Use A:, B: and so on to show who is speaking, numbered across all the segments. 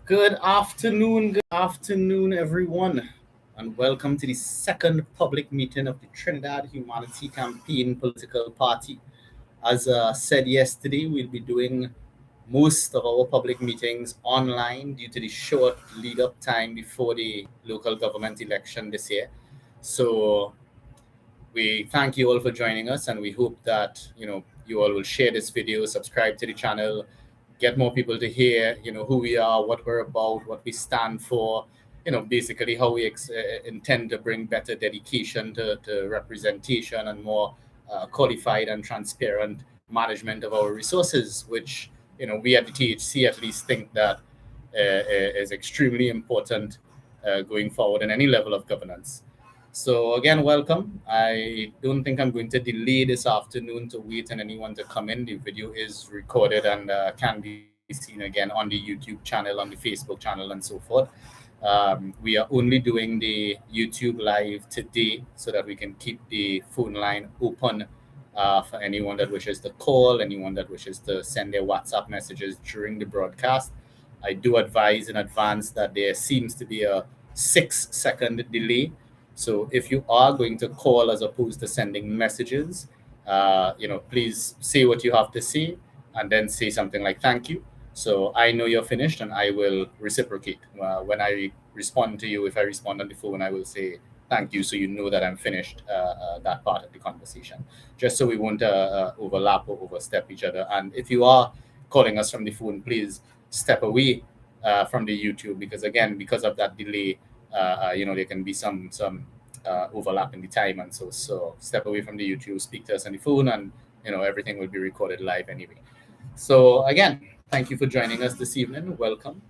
A: Good afternoon, everyone, and welcome to the second public meeting of the Trinidad Humanity Campaign political party. As said yesterday, we'll be doing most of our public meetings online due to the short lead up time before the local government election this year. So we thank you all for joining us, and we hope that you all will share this video, subscribe to the channel, get more people to hear who we are, what we're about, what we stand for, basically how we intend to bring better dedication to representation and more qualified and transparent management of our resources, which we at the THC at least think that is extremely important going forward in any level of governance. So again, welcome. I don't think I'm going to delay this afternoon to wait on anyone to come in. The video is recorded and can be seen again on the YouTube channel, on the Facebook channel, and so forth. We are only doing the YouTube live today so that we can keep the phone line open for anyone that wishes to call, anyone that wishes to send their WhatsApp messages during the broadcast. I do advise in advance that there seems to be a 6-second delay. So if you are going to call as opposed to sending messages, please say what you have to say and then say something like thank you. So I know you're finished and I will reciprocate. When I respond to you, if I respond on the phone, I will say thank you so you know that I'm finished that part of the conversation, just so we won't overlap or overstep each other. And if you are calling us from the phone, please step away from the YouTube because of that delay, there can be some overlap in the time, and so step away from the YouTube, speak to us on the phone, and everything will be recorded live anyway. So again, thank you for joining us this evening. Welcome.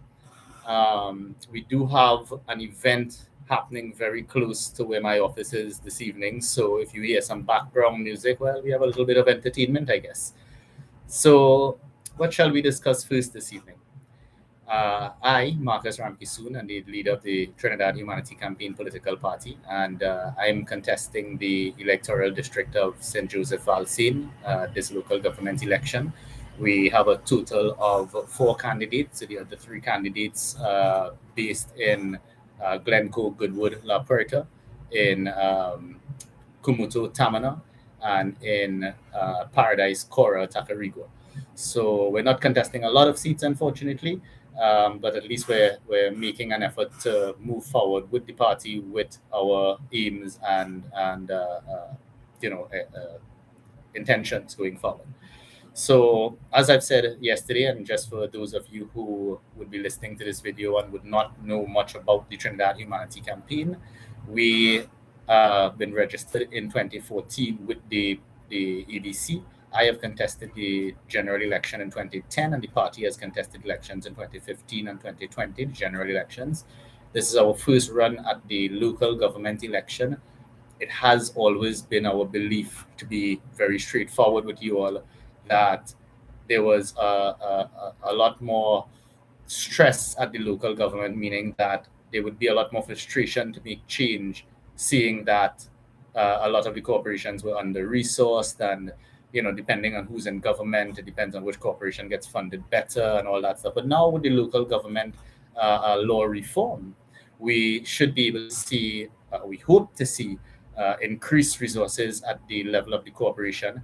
A: We do have an event happening very close to where my office is this evening. So if you hear some background music, well, we have a little bit of entertainment, I guess. So what shall we discuss first this evening? I, Marcus Ramkisoon, am the leader of the Trinidad Humanity Campaign political party, and I'm contesting the electoral district of St. Joseph Valsayn, this local government election. We have a total of 4 candidates. So the other 3 candidates based in Glencoe, Goodwood, La Puerta, in Kumuto, Tamana, and in Paradise, Cora, Tacarigua. So we're not contesting a lot of seats, unfortunately, but at least we're making an effort to move forward with the party, with our aims and intentions going forward. So as I've said yesterday, and just for those of you who would be listening to this video and would not know much about the Trinidad Humanity Campaign, we been registered in 2014 with the EDC. I have contested the general election in 2010, and the party has contested elections in 2015 and 2020, the general elections. This is our first run at the local government election. It has always been our belief, to be very straightforward with you all, that there was a lot more stress at the local government, meaning that there would be a lot more frustration to make change, seeing that a lot of the corporations were under resourced, and depending on who's in government, it depends on which corporation gets funded better and all that stuff. But now with the local government law reform, we should be able to see, we hope to see increased resources at the level of the corporation.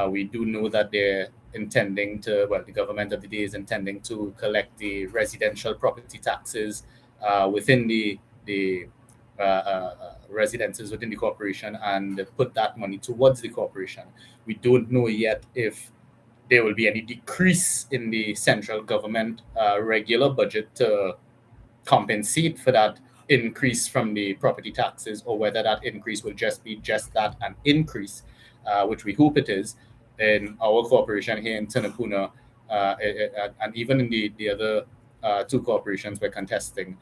A: We do know that they're intending to, well, the government of the day is intending to collect the residential property taxes within the residences within the corporation and put that money towards the corporation. We don't know yet if there will be any decrease in the central government regular budget to compensate for that increase from the property taxes, or whether that increase will just be just that, an increase, which we hope it is, in our corporation here in Tinapuna, and even in the other 2 corporations we're contesting,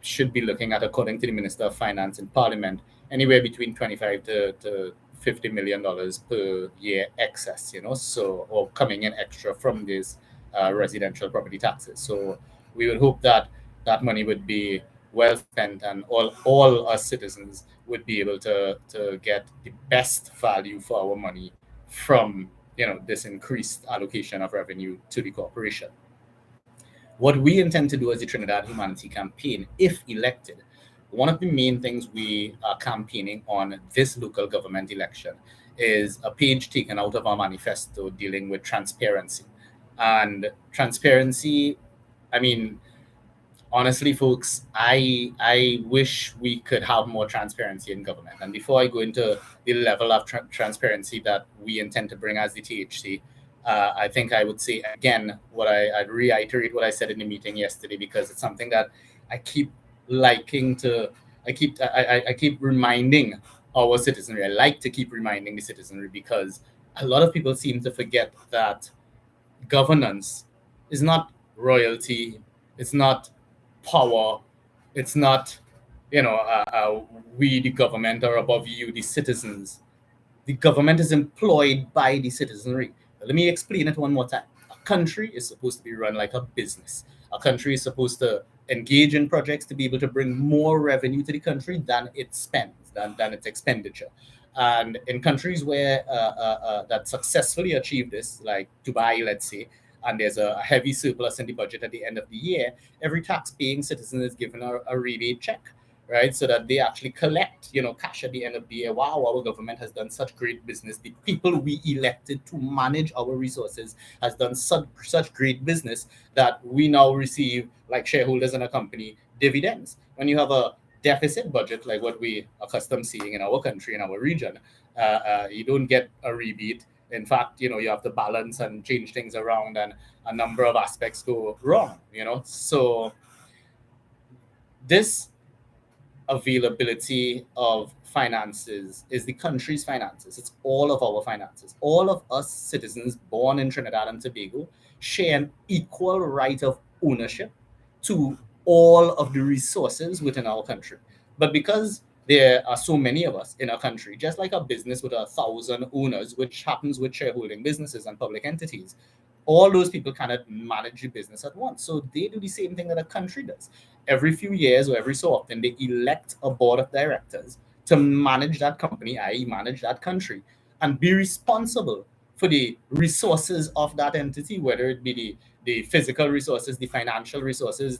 A: should be looking at, according to the Minister of Finance in Parliament, anywhere between $25 to $50 million per year excess, so, or coming in extra from these residential property taxes. So we would hope that that money would be well spent, and all us citizens would be able to get the best value for our money from this increased allocation of revenue to the corporation. what we intend to do as the Trinidad Humanity Campaign, if elected, one of the main things we are campaigning on this local government election is a page taken out of our manifesto dealing with transparency. And transparency, I mean, honestly, folks, I wish we could have more transparency in government. And before I go into the level of transparency that we intend to bring as the THC, I think I would say again I'd reiterate what I said in the meeting yesterday, because it's something that I keep liking to. I keep reminding our citizenry. I like to keep reminding the citizenry, because a lot of people seem to forget that governance is not royalty. It's not power. It's not, we, the government, are above you, the citizens. The government is employed by the citizenry. Let me explain it one more time. A country is supposed to be run like a business. A country is supposed to engage in projects to be able to bring more revenue to the country than it spends, than its expenditure. And in countries where that successfully achieve this, like Dubai, let's say, and there's a heavy surplus in the budget at the end of the year, every tax-paying citizen is given a rebate check, right? So that they actually collect, cash at the end of the year. Wow, our government has done such great business. The people we elected to manage our resources has done such great business that we now receive, like shareholders in a company, dividends. When you have a deficit budget like what we accustomed seeing in our country, in our region, you don't get a rebate. In fact, you have to balance and change things around, and a number of aspects go wrong. So this availability of finances is the country's finances. It's all of our finances. All of us citizens born in Trinidad and Tobago share an equal right of ownership to all of the resources within our country. But because there are so many of us in our country, just like a business with 1,000 owners, which happens with shareholding businesses and public entities, all those people cannot manage the business at once. So they do the same thing that a country does. Every few years or every so often, they elect a board of directors to manage that company, i.e., manage that country, and be responsible for the resources of that entity, whether it be the physical resources, the financial resources,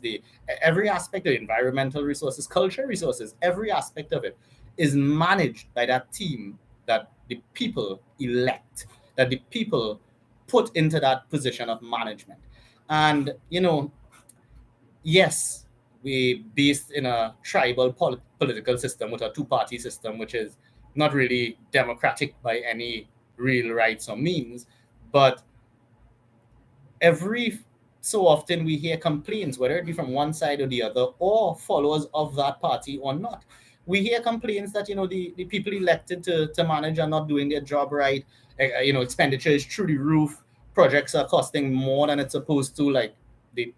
A: every aspect of environmental resources, culture resources, every aspect of it is managed by that team that the people elect, that the people put into that position of management. And, yes, we based in a tribal political system with a two-party system, which is not really democratic by any real rights or means. But every so often we hear complaints, whether it be from one side or the other, or followers of that party or not. We hear complaints that the people elected to manage are not doing their job right. Expenditure is through the roof. Projects are costing more than it's supposed to. Like the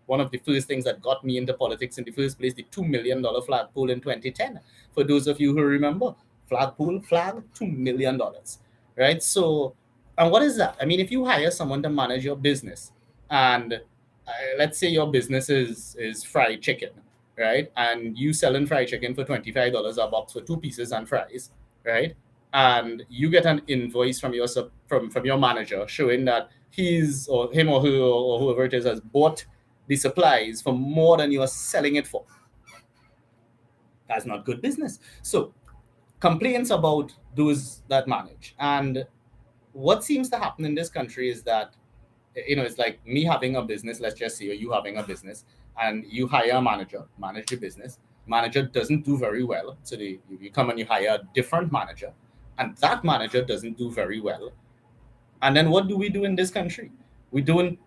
A: one of the first things that got me into politics in the first place, the $2 million flagpole in 2010. For those of you who remember, flag $2 million, right? So, and what is that? I mean, if you hire someone to manage your business, and let's say your business is fried chicken, right? And you selling fried chicken for $25 a box for 2 pieces and fries, right? And you get an invoice from your manager showing that he's or him or her or whoever it is has bought the supplies for more than you are selling it for. That's not good business. So complaints about those that manage. And what seems to happen in this country is that it's like me having a business, let's just say, or you having a business, and you hire a manager, manage the business. Manager doesn't do very well. So you come and you hire a different manager, and that manager doesn't do very well. And then what do we do in this country? We don't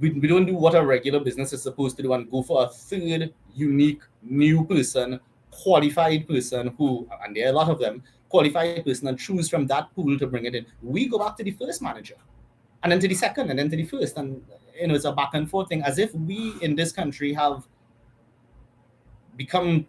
A: do what a regular business is supposed to do and go for a third unique new person, qualified person who, and there are a lot of them, qualified person, and choose from that pool to bring it in. We go back to the first manager, and then to the second, and then to the first, and it's a back and forth thing, as if we in this country have become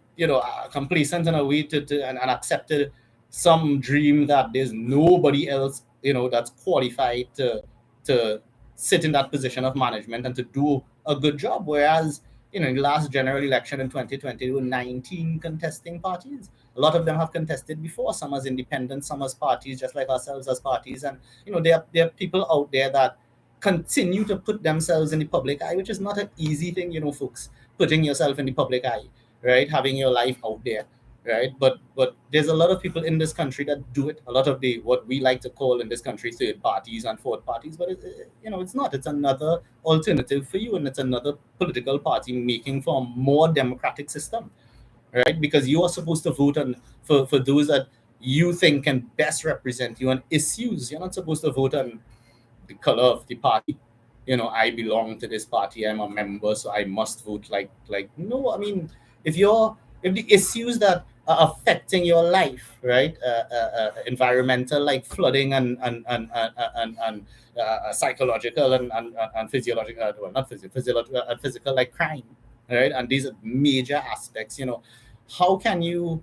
A: complacent in a way and accepted some dream that there's nobody else that's qualified to sit in that position of management and to do a good job. Whereas in the last general election in 2020, there were 19 contesting parties. A lot of them have contested before, some as independents, some as parties, just like ourselves as parties. And there are people out there that continue to put themselves in the public eye, which is not an easy thing, folks. Putting yourself in the public eye, right? Having your life out there, right? But there's a lot of people in this country that do it. A lot of the what we like to call in this country third parties and fourth parties, but it's not. It's another alternative for you, and it's another political party making for a more democratic system, right? Because you are supposed to vote on for those that you think can best represent you on issues. You're not supposed to vote on the color of the party. I belong to this party. I'm a member, so I must vote like no. I mean, if the issues that are affecting your life, right, environmental like flooding and psychological and physiological, well, not physiological, physical like crime, right, and these are major aspects. How can you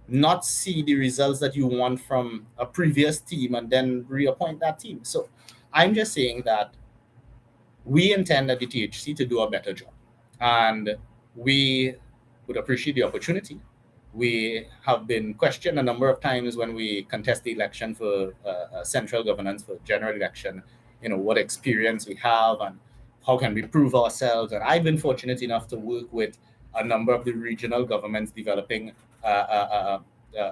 A: not see the results that you want from a previous team and then reappoint that team? So I'm just saying that we intend at the THC to do a better job, and we would appreciate the opportunity. We have been questioned a number of times when we contest the election for central governance, for general election, what experience we have and how can we prove ourselves. And I've been fortunate enough to work with a number of the regional governments developing a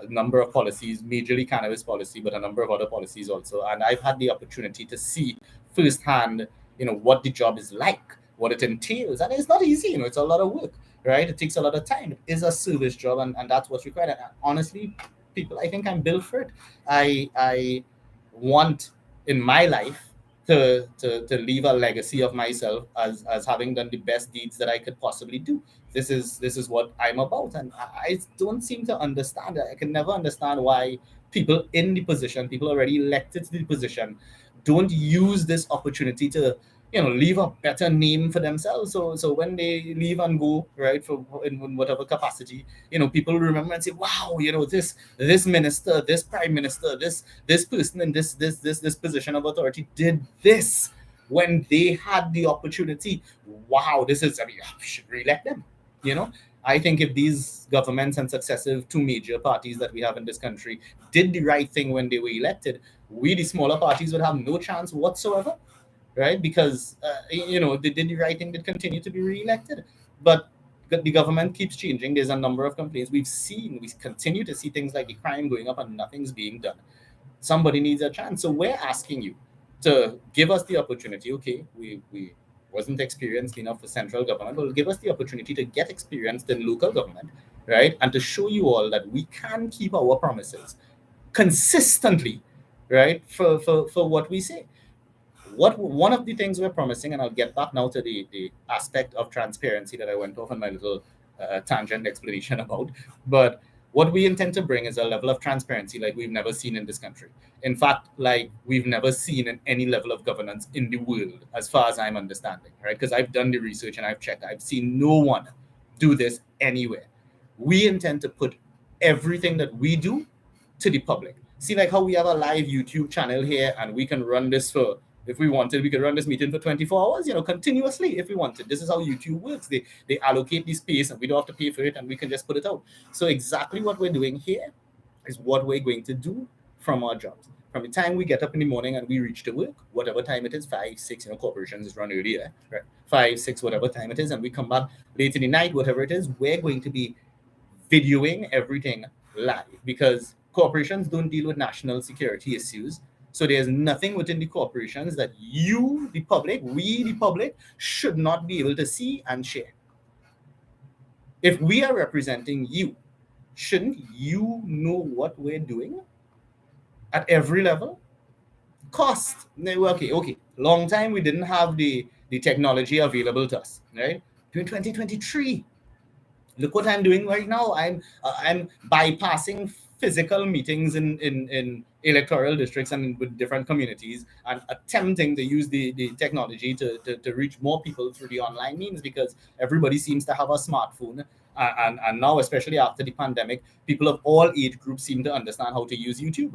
A: number of policies, majorly cannabis policy, but a number of other policies also. And I've had the opportunity to see firsthand, what the job is like, what it entails. And it's not easy, it's a lot of work, right? It takes a lot of time. It is a service job, and that's what's required. And honestly, people, I think I'm built for it. I want in my life to leave a legacy of myself as having done the best deeds that I could possibly do. This is what I'm about, and I don't seem to understand it. I can never understand why people in the position, people already elected to the position, don't use this opportunity to leave a better name for themselves. So when they leave and go, right, for in whatever capacity, people remember and say, wow, this minister, this prime minister, this person in this position of authority did this when they had the opportunity. Wow, this is, I mean, we should re-elect them. I think if these governments and successive two major parties that we have in this country did the right thing when they were elected, we, the smaller parties, would have no chance whatsoever, right? Because they did the right thing, they continue to be re-elected. But the government keeps changing. There's a number of complaints we continue to see things like the crime going up and nothing's being done. Somebody needs a chance. So we're asking you to give us the opportunity. Okay, we wasn't experienced enough for central government, but give us the opportunity to get experienced in local government, right? And to show you all that we can keep our promises consistently, right? For what we say. One of the things we're promising, and I'll get back now to the aspect of transparency that I went off on my little tangent explanation about, but what we intend to bring is a level of transparency like we've never seen in this country. In fact, like we've never seen in any level of governance in the world, as far as I'm understanding, right? Because I've done the research and I've checked. I've seen no one do this anywhere. We intend to put everything that we do to the public. See, like how we have a live YouTube channel here, and we can run this for, if we wanted, we could run this meeting for 24 hours, continuously if we wanted. This is how YouTube works. They allocate the space and we don't have to pay for it, and we can just put it out. So exactly what we're doing here is what we're going to do from our jobs. From the time we get up in the morning and we reach to work, whatever time it is, 5, 6, corporations run earlier, right? 5, 6, whatever time it is, and we come back late in the night, whatever it is, we're going to be videoing everything live, because corporations don't deal with national security issues. So there's nothing within the corporations that you, the public, we, the public, should not be able to see and share. If we are representing you, shouldn't you know what we're doing at every level? Cost. Okay. Long time we didn't have the technology available to us, right? In 2023, look what I'm doing right now. I'm bypassing physical meetings in electoral districts and with different communities, and attempting to use the technology to reach more people through the online means, because everybody seems to have a smartphone. And now, especially after the pandemic, people of all age groups seem to understand how to use YouTube.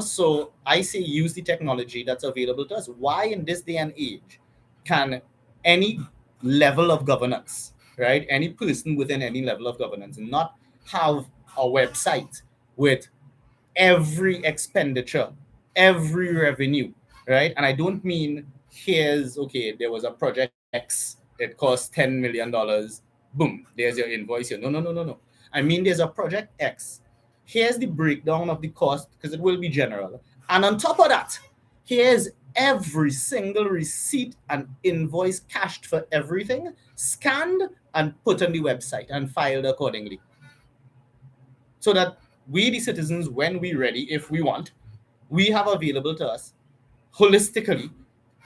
A: So I say use the technology that's available to us. Why in this day and age can any level of governance, right, any person within any level of governance, not have a website with every expenditure, every revenue, right? And I don't mean here's, okay, there was a project X, it cost $10 million. Boom, there's your invoice here. No, no, no, no, no. I mean, there's a project X. Here's the breakdown of the cost, because it will be general. And on top of that, here's every single receipt and invoice cashed for everything, scanned and put on the website and filed accordingly. So that we, the citizens, when we're ready, if we want, we have available to us holistically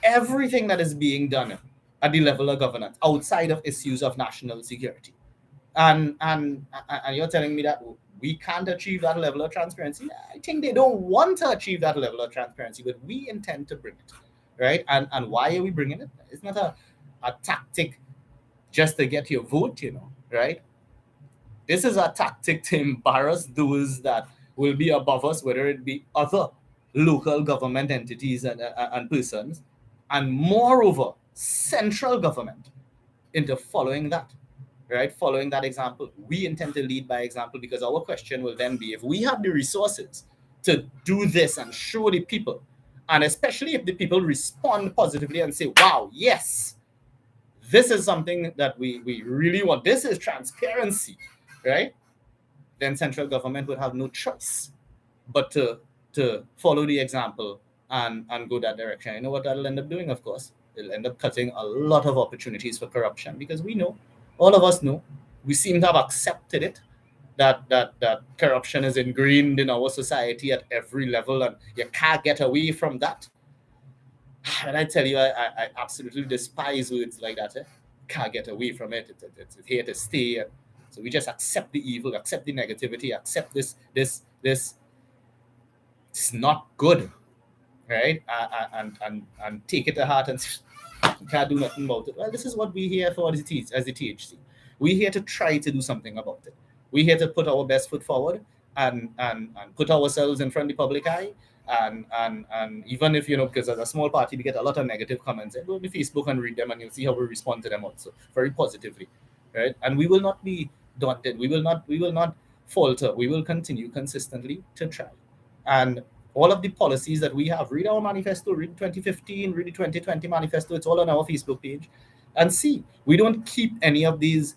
A: everything that is being done at the level of governance outside of issues of national security. And you're telling me that we can't achieve that level of transparency? I think they don't want to achieve that level of transparency, but we intend to bring it, right? And why are we bringing it? It's not a tactic just to get your vote, right? This is a tactic to embarrass those that will be above us, whether it be other local government entities and persons, and moreover, central government into following that, right? Following that example. We intend to lead by example, because our question will then be, if we have the resources to do this and show the people, and especially if the people respond positively and say, wow, yes, this is something that we really want, this is transparency, right? Then central government would have no choice but to follow the example and go that direction. You know what that'll end up doing? Of course, it'll end up cutting a lot of opportunities for corruption, because we know, all of us know, we seem to have accepted it, that corruption is ingrained in our society at every level, and you can't get away from that. And I tell you, I absolutely despise words like that. Can't get away from it. It's here to stay. So we just accept the evil, accept the negativity, accept this. It's not good, right? And take it to heart and can't do nothing about it. Well, this is what we're here for as the THC. We're here to try to do something about it. We're here to put our best foot forward and put ourselves in front of the public eye. And even if, because as a small party, we get a lot of negative comments, go to Facebook and read them, and you'll see how we respond to them also very positively, right? And we will not be daunted. We will not falter. We will continue consistently to try. And all of the policies that we have, read our manifesto, read 2015, read the 2020 manifesto. It's all on our Facebook page. And see, we don't keep any of these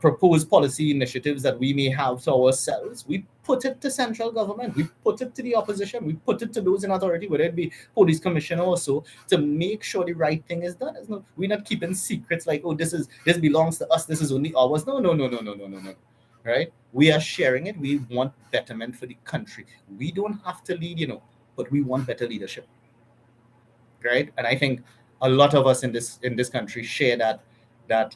A: proposed policy initiatives that we may have to ourselves. We put it to central government. We put it to the opposition. We put it to those in authority, whether it be police commissioner or so, to make sure the right thing is done. We're not keeping secrets like, oh, this belongs to us. This is only ours. No. Right? We are sharing it. We want betterment for the country. We don't have to lead, but we want better leadership. Right? And I think a lot of us in this country share that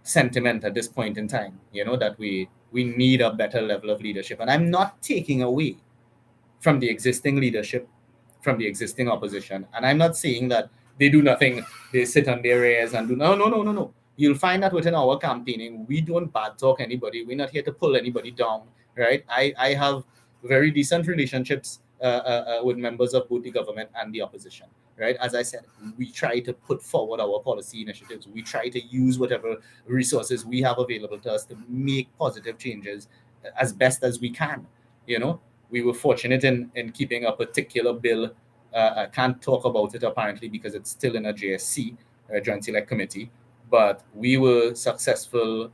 A: sentiment at this point in time, that we need a better level of leadership. And I'm not taking away from the existing leadership, from the existing opposition. And I'm not saying that they do nothing, they sit on their ears and do no. You'll find that within our campaigning, we don't bad talk anybody. We're not here to pull anybody down, right? I have very decent relationships with members of both the government and the opposition, right? As I said, we try to put forward our policy initiatives. We try to use whatever resources we have available to us to make positive changes as best as we can. We were fortunate in keeping a particular bill. I can't talk about it apparently because it's still in a JSC, Joint Select Committee. But we were successful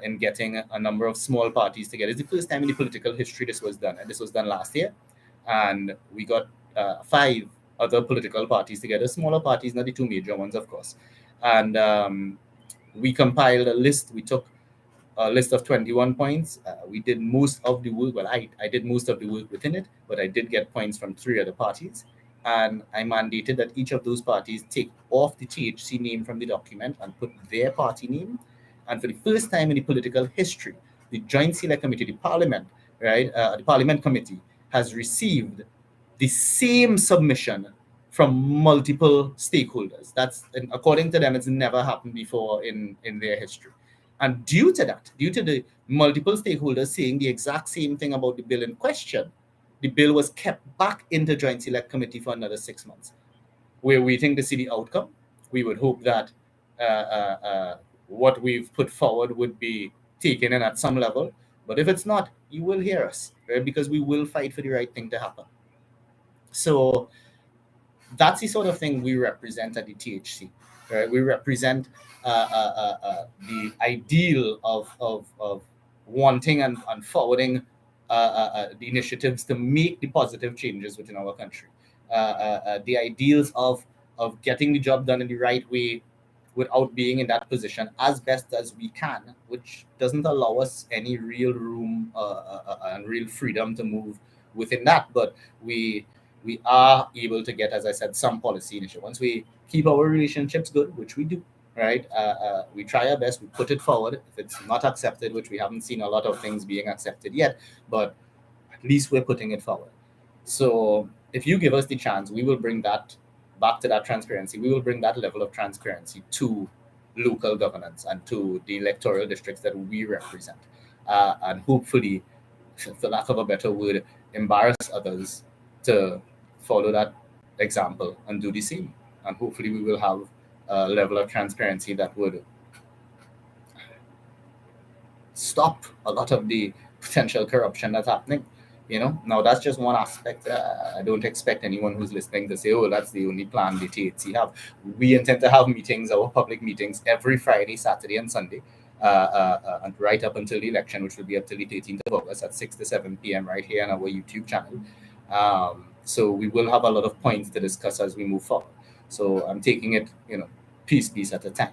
A: in getting a number of small parties together. It's the first time in the political history this was done, and this was done last year. And we got 5 other political parties together, smaller parties, not the 2 major ones, of course. And we compiled a list. We took a list of 21 points. We did most of the work. Well, I did most of the work within it, but I did get points from 3 other parties. And I mandated that each of those parties take off the THC name from the document and put their party name. And for the first time in the political history, the Joint Select Committee, the Parliament, right, the Parliament Committee has received the same submission from multiple stakeholders. That's, according to them, it's never happened before in their history. And due to the multiple stakeholders saying the exact same thing about the bill in question, the bill was kept back into Joint Select Committee for another 6 months. We're waiting to see the outcome. We would hope that what we've put forward would be taken in at some level. But if it's not, you will hear us, right? Because we will fight for the right thing to happen. So That's the sort of thing we represent at the THC. Right? We represent the ideal of wanting and forwarding the initiatives to make the positive changes within our country. The ideals of getting the job done in the right way without being in that position as best as we can, which doesn't allow us any real room and real freedom to move within that. But we are able to get, as I said, some policy initiative. Once we keep our relationships good, which we do, right? We try our best, we put it forward. If it's not accepted, which we haven't seen a lot of things being accepted yet, but at least we're putting it forward. So if you give us the chance, we will bring that back to that transparency. We will bring that level of transparency to local governance and to the electoral districts that we represent. And hopefully, for lack of a better word, embarrass others to follow that example and do the same. And hopefully, we will have a level of transparency that would stop a lot of the potential corruption that's happening. Now that's just one aspect. I don't expect anyone who's listening to say, "Oh, that's the only plan the THC have." We intend to have meetings, our public meetings, every Friday, Saturday, and Sunday, and right up until the election, which will be up till the 13th of August at 6 to 7 p.m. right here on our YouTube channel. So we will have a lot of points to discuss as we move forward. So I'm taking it, piece at a time.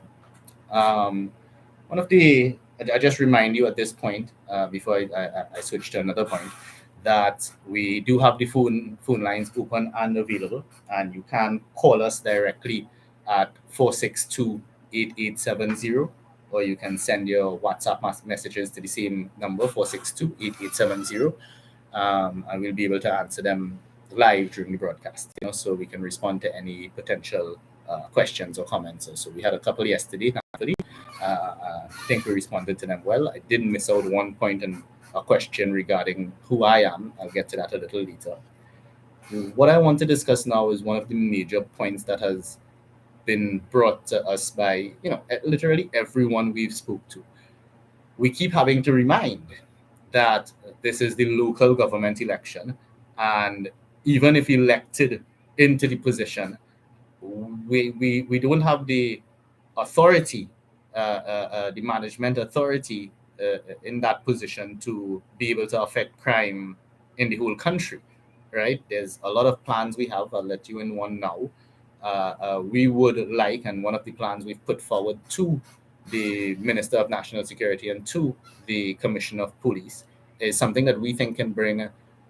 A: One of the I just remind you at this point, before I switch to another point, that we do have the phone lines open and available, and you can call us directly at 462-8870, or you can send your WhatsApp messages to the same number, 462-8870, and we'll be able to answer them live during the broadcast, so we can respond to any potential questions or comments. So we had a couple yesterday, thankfully. I think we responded to them well. I did miss out one point and a question regarding who I am. I'll get to that a little later. What I want to discuss now is one of the major points that has been brought to us by, literally everyone we've spoke to. We keep having to remind that this is the local government election, and even if elected into the position, we don't have the authority, the management authority in that position to be able to affect crime in the whole country, right? There's a lot of plans we have. I'll let you in one now. We would like, and one of the plans we've put forward to the Minister of National Security and to the Commissioner of Police, is something that we think can bring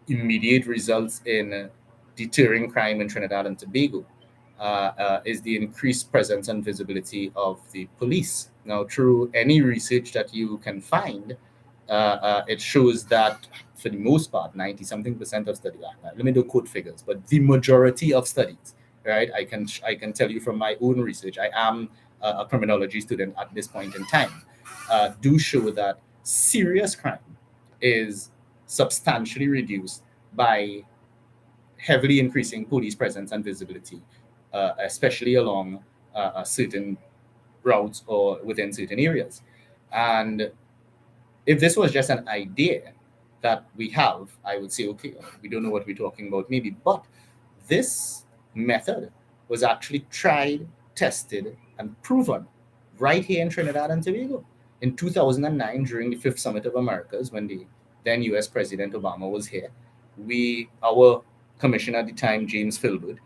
A: immediate results in deterring crime in Trinidad and Tobago. Is the increased presence and visibility of the police. Now, through any research that you can find, it shows that for the most part, 90-something% of studies, let me do quote figures, but the majority of studies, right? I can tell you from my own research, I am a criminology student at this point in time, do show that serious crime is substantially reduced by heavily increasing police presence and visibility, especially along certain routes or within certain areas. And if this was just an idea that we have, I would say, okay, we don't know what we're talking about, maybe. But this method was actually tried, tested, and proven right here in Trinidad and Tobago. In 2009, during the Fifth Summit of Americas, when the then U.S. President Obama was here, our commissioner at the time, James Filbert,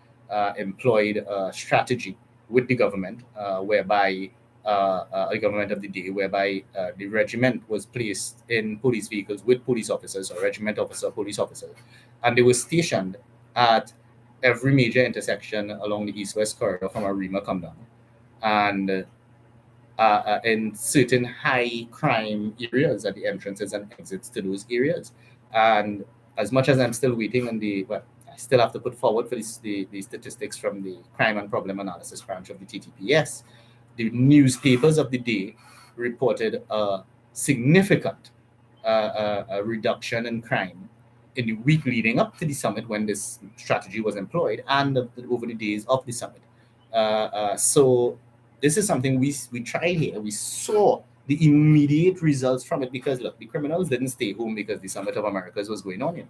A: employed a strategy with the government, whereby the government of the day, whereby the regiment was placed in police vehicles with police officers, or regiment officer, police officer, and they were stationed at every major intersection along the east-west corridor from Arima come down, and in certain high crime areas at the entrances and exits to those areas. And as much as I'm still waiting on I still have to put forward for the statistics from the Crime and Problem Analysis branch of the TTPS. The newspapers of the day reported a significant reduction in crime in the week leading up to the summit when this strategy was employed, and over the days of the summit. So this is something we tried here. We saw the immediate results from it, because look, the criminals didn't stay home because the Summit of Americas was going on.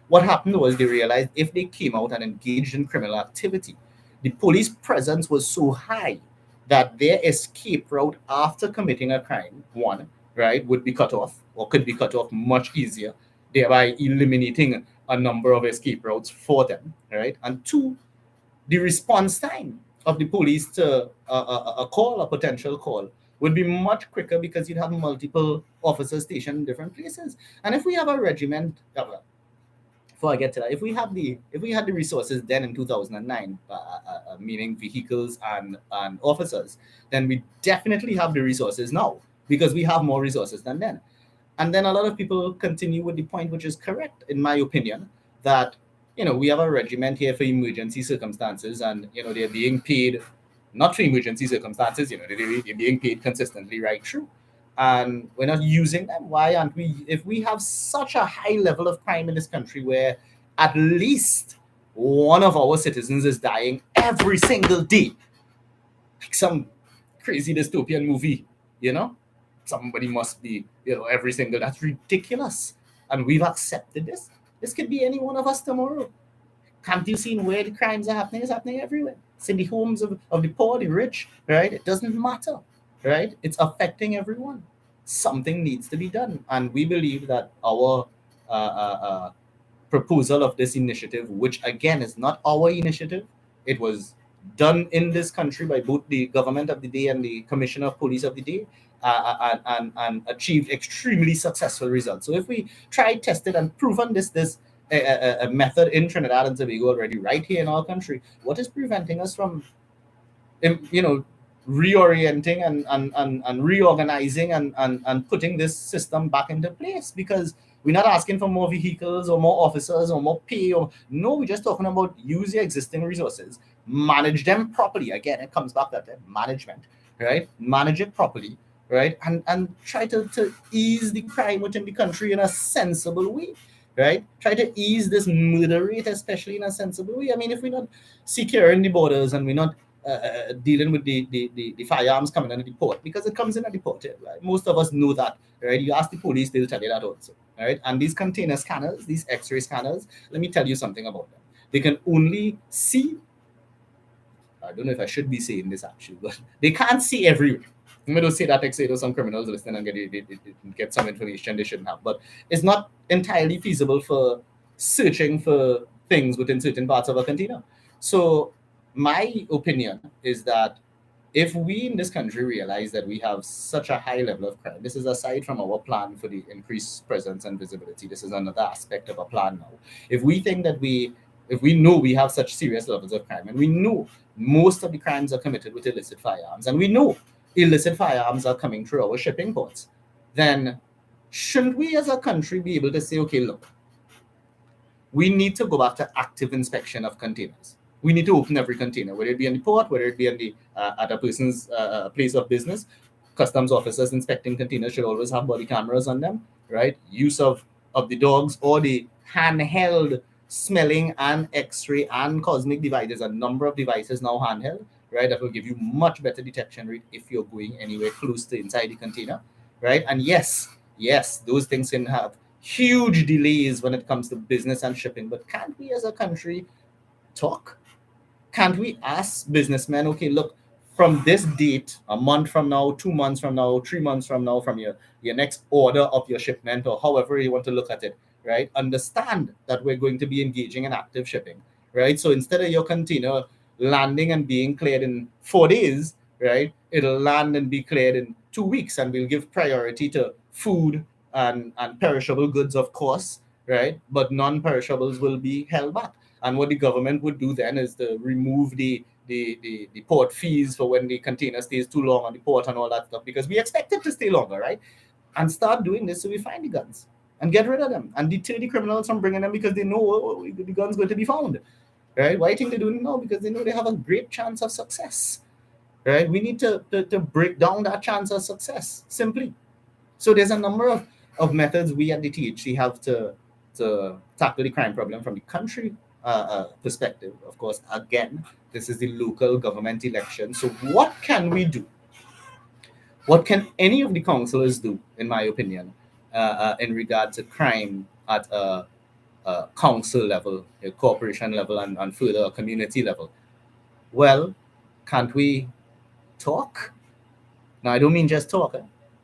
A: What happened was they realized if they came out and engaged in criminal activity, the police presence was so high that their escape route after committing a crime, one, right, would be cut off or could be cut off much easier, thereby eliminating a number of escape routes for them, right? And two, the response time of the police to a call, a potential call, would be much quicker because you'd have multiple officers stationed in different places. And if we have a regiment, before I get to that, if we had the resources then in 2009, meaning vehicles and officers, then we definitely have the resources now because we have more resources than then. And then a lot of people continue with the point, which is correct in my opinion, that we have a regiment here for emergency circumstances, and they're being paid not for emergency circumstances. They're being paid consistently right through, and we're not using them. Why aren't we? If we have such a high level of crime in this country, where at least one of our citizens is dying every single day, like some crazy dystopian movie, somebody must be, every single. That's ridiculous, and we've accepted this. This could be any one of us tomorrow. Can't you see where the crimes are happening? It's happening everywhere. It's in the homes of the poor, the rich, right? It doesn't matter, right? It's affecting everyone. Something needs to be done. And we believe that our proposal of this initiative, which again is not our initiative, it was done in this country by both the government of the day and the commissioner of police of the day, and achieved extremely successful results. So if we tried, tested, and proven this a method in Trinidad and Tobago already, right here in our country, what is preventing us from, reorienting and reorganizing and putting this system back into place? Because we're not asking for more vehicles or more officers or more pay. No, we're just talking about use your existing resources, manage them properly. Again, it comes back to that management, right? Manage it properly, right? And try to ease the crime within the country in a sensible way, right? Try to ease this murder rate, especially in a sensible way. I mean, if we're not securing the borders and we're not dealing with the firearms coming in at the port, because it comes in at the port, right? Most of us know that, right? You ask the police, they'll tell you that also, right? And these container scanners, these X-ray scanners, let me tell you something about them. They can only see, I don't know if I should be saying this actually, but they can't see everywhere. I'm going to say that, say there's some criminals listening and get some information they shouldn't have. But it's not entirely feasible for searching for things within certain parts of a container. So my opinion is that if we in this country realize that we have such a high level of crime, this is aside from our plan for the increased presence and visibility. This is another aspect of a plan now. If we think that if we know we have such serious levels of crime, and we know most of the crimes are committed with illicit firearms, and we know illicit firearms are coming through our shipping ports, then shouldn't we as a country be able to say, okay, look, we need to go back to active inspection of containers. We need to open every container, whether it be in the port, whether it be in the at a person's place of business. Customs officers inspecting containers should always have body cameras on them, right? Use of the dogs or the handheld smelling and X-ray and cosmic devices, a number of devices now handheld, right? That will give you much better detection rate if you're going anywhere close to inside the container, right? And yes, those things can have huge delays when it comes to business and shipping. But can't we as a country talk? Can't we ask businessmen, okay, look, from this date, a month from now, 2 months from now, 3 months from now, from your next order of your shipment, or however you want to look at it, right? Understand that we're going to be engaging in active shipping, right? So instead of your container landing and being cleared in 4 days, right, it'll land and be cleared in 2 weeks, and we'll give priority to food and perishable goods, of course, right? But non-perishables will be held back. And what the government would do then is to remove the port fees for when the container stays too long on the port and all that stuff, because we expect it to stay longer, right? And start doing this so we find the guns and get rid of them and deter the criminals from bringing them, because they know the gun's going to be found, right? Why do you think they're doing it now? Because they know they have a great chance of success, right? We need to break down that chance of success simply. So there's a number of methods we at the THC have to tackle the crime problem from the country perspective. Of course, again, this is the local government election. So what can we do? What can any of the councillors do, in my opinion, in regard to crime at a council level, a corporation level, and further a community level? Well, can't we talk? Now, I don't mean just talk.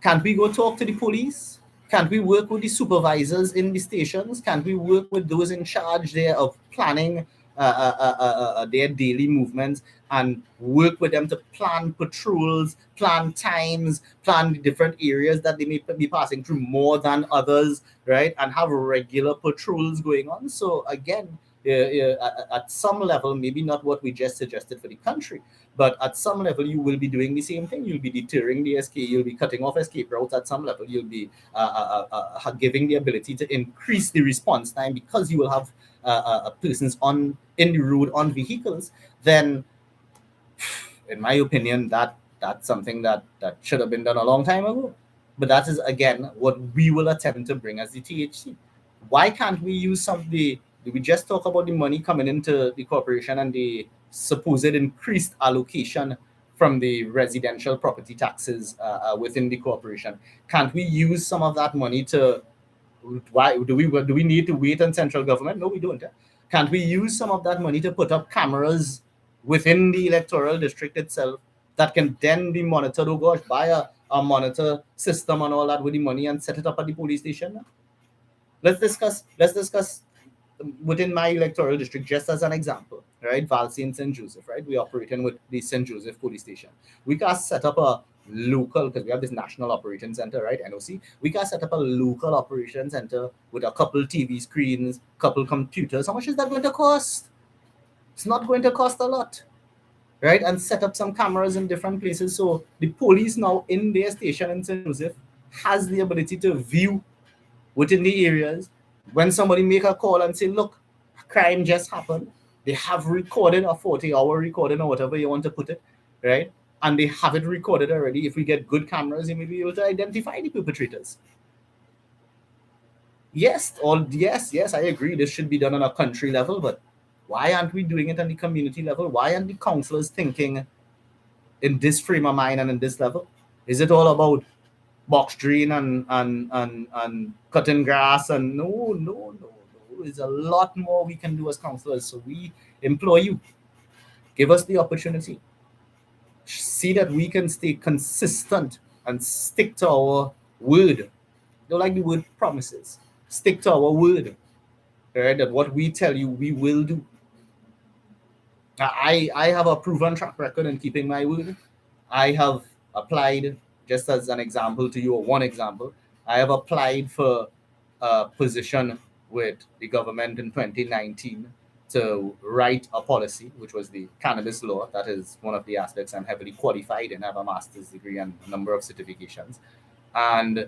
A: Can't we go talk to the police? Can't we work with the supervisors in the stations? Can't we work with those in charge there of planning their daily movements and work with them to plan patrols, plan times, plan the different areas that they may be passing through more than others, right? And have regular patrols going on. So, again, at some level, maybe not what we just suggested for the country, but at some level, you will be doing the same thing. You'll be deterring the escape. You'll be cutting off escape routes at some level. You'll be giving the ability to increase the response time because you will have persons on in the road on vehicles. Then, in my opinion, that's something that should have been done a long time ago. But that is again what we will attempt to bring as the THC. Why can't we use some of the? We just talk about the money coming into the corporation and the supposed increased allocation from the residential property taxes within the corporation. Can't we use some of that money to? Why do we need to wait on central government? No, we don't. Can't we use some of that money to put up cameras within the electoral district itself that can then be monitored? Oh gosh, buy a monitor system and all that with the money and set it up at the police station. Let's discuss within my electoral district, just as an example, right? Valsy and St. Joseph, right? We operating with the St. Joseph police station. We can set up a local, because we have this national operation center, right? NOC. We can set up a local operation center with a couple TV screens, couple computers. How much is that going to cost? It's not going to cost a lot, right? And set up some cameras in different places. So the police now in their station in St. Joseph has the ability to view within the areas. When somebody make a call and say, look, crime just happened, they have recorded a 40-hour recording or whatever you want to put it, right? And they have it recorded already. If we get good cameras, you may be able to identify the perpetrators. Yes, I agree. This should be done on a country level, but why aren't we doing it on the community level? Why aren't the councillors thinking in this frame of mind and in this level? Is it all about box drain and cutting grass? And no. There's a lot more we can do as councillors. So we implore you, give us the opportunity. See that we can stay consistent and stick to our word. Don't like the word promises. Stick to our word. Right? That what we tell you, we will do. I have a proven track record in keeping my word. I have applied, just as an example to you, or one example, I have applied for a position with the government in 2019 to write a policy, which was the cannabis law. That is one of the aspects I'm heavily qualified in. I have a master's degree and a number of certifications. And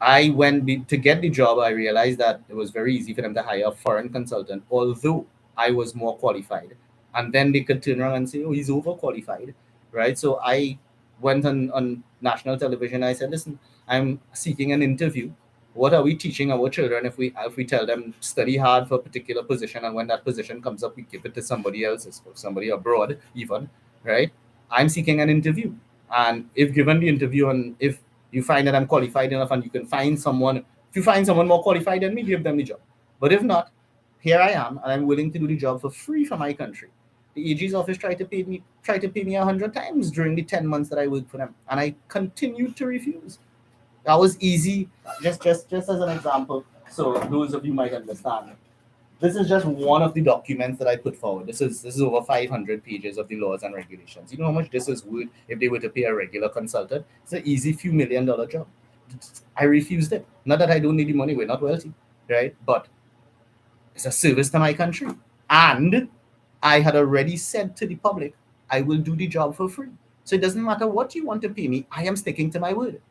A: to get the job, I realized that it was very easy for them to hire a foreign consultant, although I was more qualified. And then they could turn around and say, oh, he's overqualified, right? So I went on national television. I said, listen, I'm seeking an interview. What are we teaching our children if we tell them study hard for a particular position, and when that position comes up, we give it to somebody else, somebody abroad even, right? I'm seeking an interview. And if given the interview, and if you find that I'm qualified enough and you can find someone, if you find someone more qualified than me, give them the job. But if not, here I am, and I'm willing to do the job for free for my country. The AG's office tried to pay me 100 times during the 10 months that I worked for them, and I continued to refuse. That was easy, just as an example, so those of you might understand. This is just one of the documents that I put forward. This is over 500 pages of the laws and regulations. You know how much this is worth if they were to pay a regular consultant? It's an easy few $1 million job. I refused it. Not that I don't need the money. We're not wealthy, right? But it's a service to my country. And I had already said to the public, I will do the job for free. So it doesn't matter what you want to pay me. I am sticking to my word.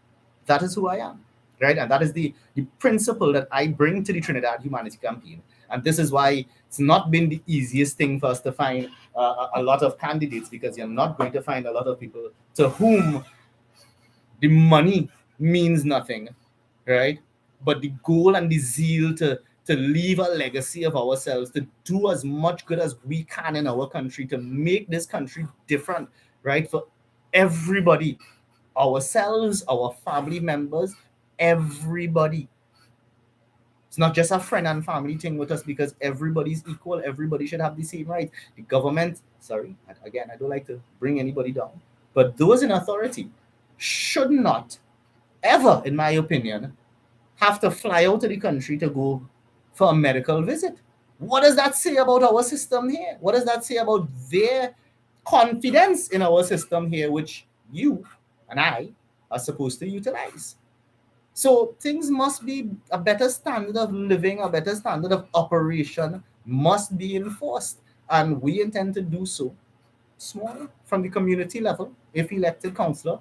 A: That is who I am, right? And that is the principle that I bring to the Trinidad Humanity Campaign. And this is why it's not been the easiest thing for us to find a lot of candidates, because you're not going to find a lot of people to whom the money means nothing, right? But the goal and the zeal to leave a legacy of ourselves, to do as much good as we can in our country, to make this country different, right? For everybody, ourselves, our family members, everybody. It's not just a friend and family thing with us because everybody's equal. Everybody should have the same rights. The government, sorry, again, I don't like to bring anybody down, but those in authority should not ever, in my opinion, have to fly out of the country to go for a medical visit. What does that say about our system here? What does that say about their confidence in our system here, which you and I are supposed to utilize? So things must be a better standard of living, a better standard of operation must be enforced. And we intend to do so small from the community level, if elected councillor,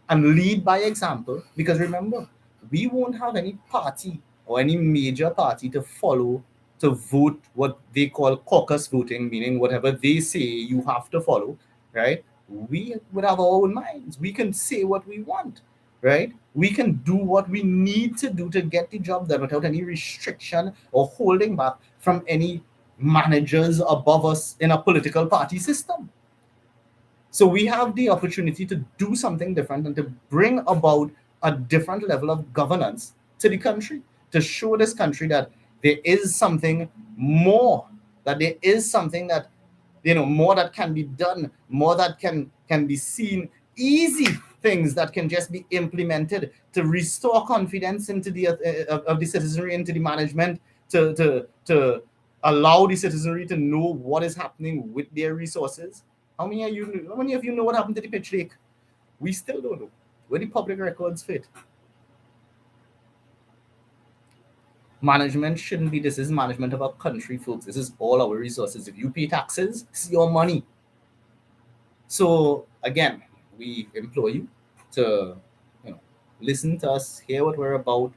A: and lead by example. Because remember, we won't have any party or any major party to follow to vote what they call caucus voting, meaning whatever they say you have to follow, right? We would have our own minds. We can say what we want, right? We can do what we need to do to get the job done without any restriction or holding back from any managers above us in a political party system. So we have the opportunity to do something different and to bring about a different level of governance to the country, to show this country that there is something more, that there is something that, more that can be done, more that can be seen, easy things that can just be implemented to restore confidence into the of the citizenry, into the management, to allow the citizenry to know what is happening with their resources. How many of you know what happened to the pitch lake? We still don't know. Where the public records fit. Management shouldn't be this. Is management of our country, folks. This is all our resources. If you pay taxes, it's your money. So again, we implore you to listen to us, hear what we're about,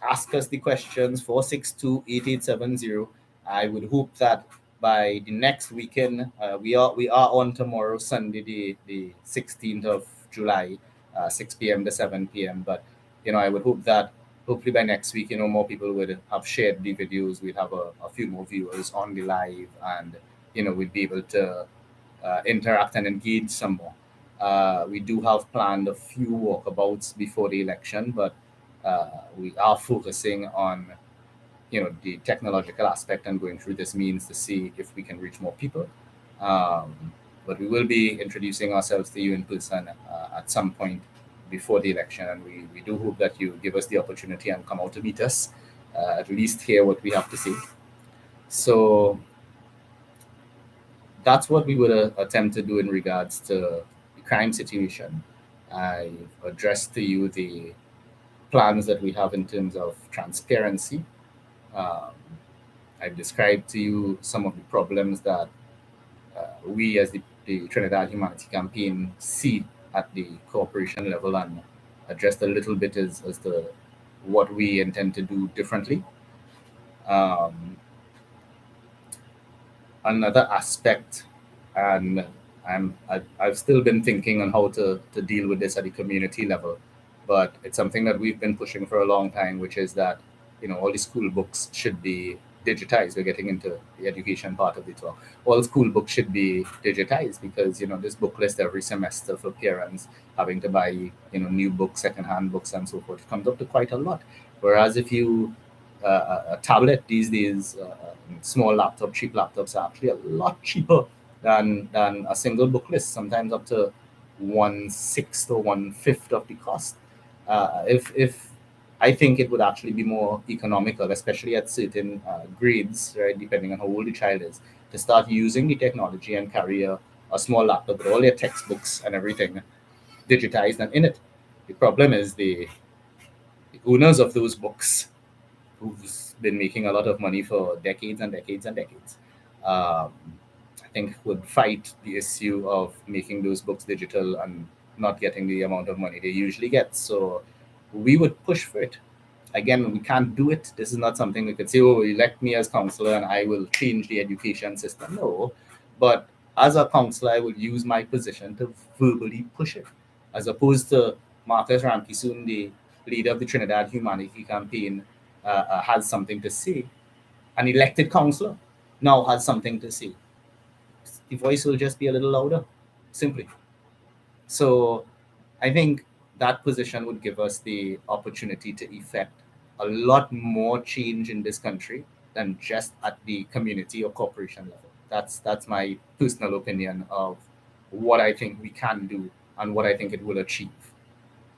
A: ask us the questions 462-8870. I would hope that by the next weekend, we are on tomorrow, Sunday, the 16th of July, 6 p.m. to 7 p.m. But I would hope that hopefully by next week, more people would have shared the videos. We'd have a few more viewers on the live, and we'd be able to interact and engage some more. We do have planned a few walkabouts before the election, but we are focusing on the technological aspect and going through this means to see if we can reach more people. But we will be introducing ourselves to you in person at some point before the election, and we do hope that you give us the opportunity and come out to meet us, at least hear what we have to say. So that's what we would attempt to do in regards to the crime situation. I've addressed to you the plans that we have in terms of transparency. Um, I've described to you some of the problems that we as the Trinidad Humanity Campaign see at the corporation level, and addressed a little bit as to what we intend to do differently. Um, Another aspect, and I've still been thinking on how to deal with this at the community level, but it's something that we've been pushing for a long time, which is that all the school books should be digitized. We're getting into the education part of it. All school books should be digitized because this book list every semester for parents having to buy new books, secondhand books, and so forth, comes up to quite a lot. Whereas if you a tablet these days, small laptop, cheap laptops are actually a lot cheaper than a single book list, sometimes up to 1/6 or 1/5 of the cost. If I think it would actually be more economical, especially at certain grades, right, depending on how old the child is, to start using the technology and carry a small laptop with all their textbooks and everything digitized and in it. The problem is the owners of those books, who's been making a lot of money for decades and decades and decades, um, I think would fight the issue of making those books digital and not getting the amount of money they usually get. So we would push for it. Again, we can't do it. This is not something we could say, oh, elect me as councillor and I will change the education system. No. But as a councillor, I would use my position to verbally push it, as opposed to Marcus Ramkisoon, the leader of the Trinidad Humanity Campaign, has something to say. An elected councillor now has something to say. The voice will just be a little louder, simply. So I think that position would give us the opportunity to effect a lot more change in this country than just at the community or corporation level. That's my personal opinion of what I think we can do and what I think it will achieve.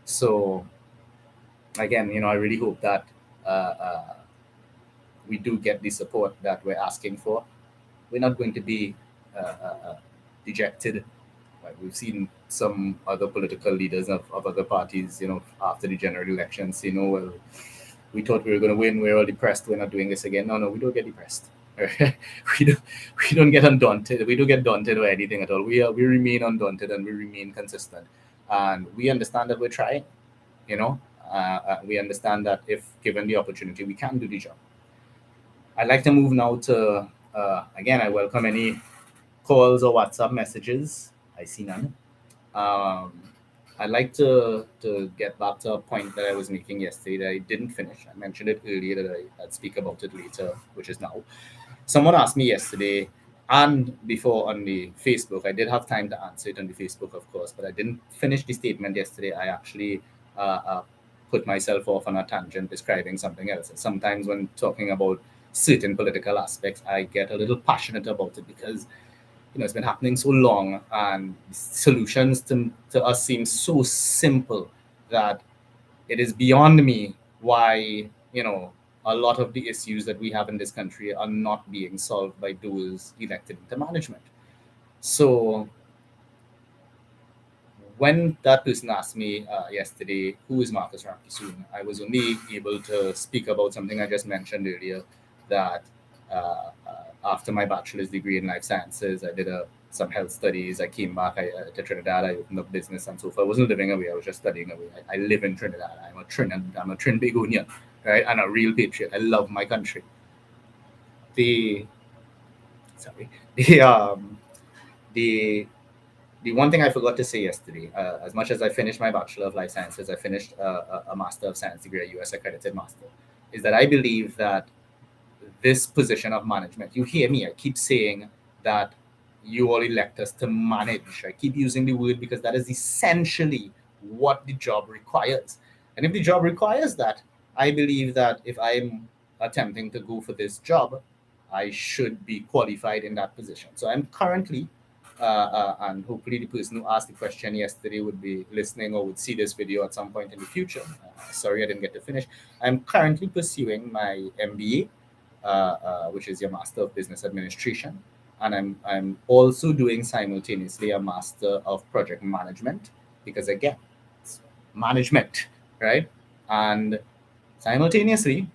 A: So again, I really hope that uh, uh, we do get the support that we're asking for. We're not going to be dejected. Like we've seen some other political leaders of other parties, after the general elections, well, we thought we were going to win. We're all depressed. We're not doing this again. No, we don't get depressed. we don't. We don't get undaunted. We don't get daunted or anything at all. We remain undaunted and we remain consistent, and we understand that we're trying. We understand that if given the opportunity, we can do the job. I'd like to move now to again. I welcome any calls or WhatsApp messages. I see none. Um, I'd like to get back to a point that I was making yesterday that I didn't finish. I mentioned it earlier that I'd speak about it later, which is now. Someone asked me yesterday and before on the Facebook. I did have time to answer it on the Facebook, of course, but I didn't finish the statement yesterday. I actually put myself off on a tangent describing something else. Sometimes when talking about certain political aspects, I get a little passionate about it because it's been happening so long and solutions to us seem so simple that it is beyond me why a lot of the issues that we have in this country are not being solved by those elected into management. So when that person asked me yesterday, who is Marcus Ramkisoon, I was only able to speak about something I just mentioned earlier, that after my bachelor's degree in life sciences, I did some health studies. I came back to Trinidad. I opened up business and so forth. I wasn't living away. I was just studying away. I live in Trinidad. I'm a Trinbagonian, right? And a real patriot. I love my country. The one thing I forgot to say yesterday, as much as I finished my Bachelor of Life Sciences, I finished a Master of Science degree, a US accredited master, is that I believe that this position of management, you hear me, I keep saying that you all elect us to manage. I keep using the word because that is essentially what the job requires. And if the job requires that, I believe that if I'm attempting to go for this job, I should be qualified in that position. So I'm currently, and hopefully the person who asked the question yesterday would be listening or would see this video at some point in the future. Sorry, I didn't get to finish. I'm currently pursuing my MBA, which is your Master of Business Administration. And I'm also doing simultaneously a Master of Project Management, because again, it's management, right? And simultaneously,